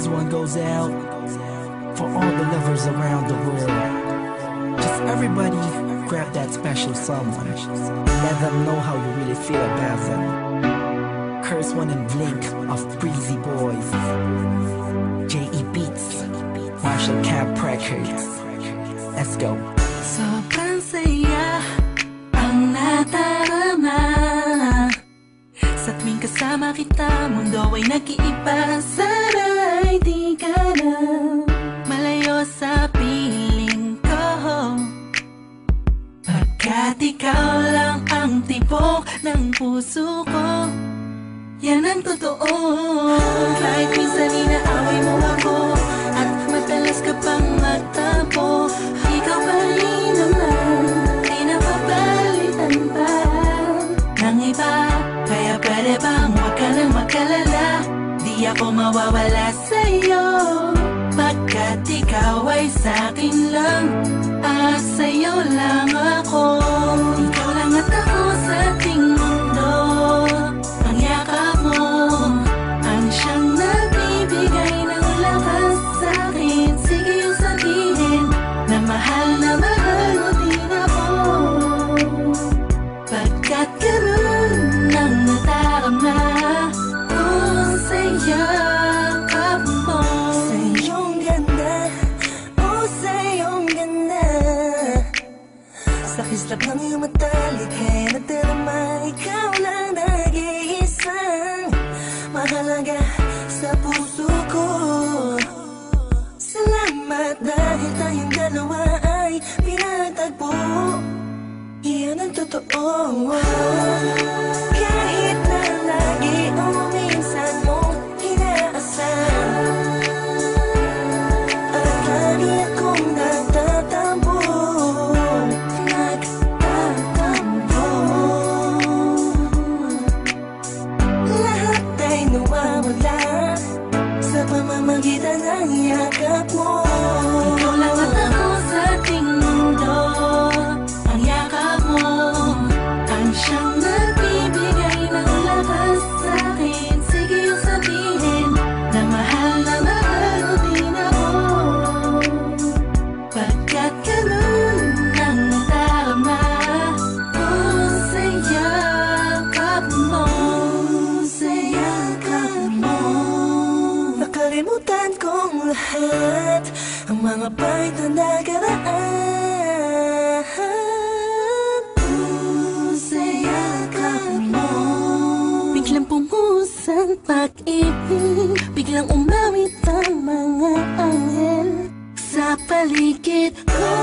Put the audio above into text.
This one goes out for all the lovers around the world. Just everybody grab that special someone. Let them know how you really feel about them. Curse One and Blink of Breezy Boys, J.E. Beats, Marshall Camp Records. Let's go. Sobrang saya ang natarama sa tuwing kasama kita. Mundo ay nag-iiba, sana'y di ka na malayo sa piling ko, pagkat ikaw lang ang tibok ng puso ko. Yan ang totoo. Kahit minsan inaaway mo ako at madalas ka pang magtampo, ikaw pa rin naman, di napapalitan pa ng iba. Kaya pwede bang huwag ka nang mag-alala, di ako mawawala sa'yo, pagkat ikaw ay sa'kin lang at sa'yo lang ako. Ikaw lang at ako sa ating mundo. Ang yakap mo ang siyang nagbibigay ng lakas sa'kin. Sige yung sabihin na mahal mo din ako, pagkat ganun ang nadarama ko sa yakap mo. Sa iyong ganda, oh sa iyong ganda, sa kislap ng iyong mata, likha'y nadarama. Ikaw lang nag-iisang mahalaga sa puso ko. Salamat dahil tayong dalawa ay pinagtagpo. Iyan ang totoo. Kahit na lagi o minsan mong inaasahan, at lagi akong nagtatampo. Lahat ay nawawala sa pamamagitan ng yakap mo. Ikaw lang at ako sa ating mundo. Ang yakap mo ang siyang nagbibigay ng lakas sa'kin. Sige yung sabihin na mahal mo din ako, pagkat ganun ang nadarama ko sa yakap mo. Sa yakap mo, nakalimutan kong lahat ang mga pahit na nakaraan. Sa yakap mo, biglang pumuhos ang pag-ibig, biglang umawit ang mga anghel sa paligid ko.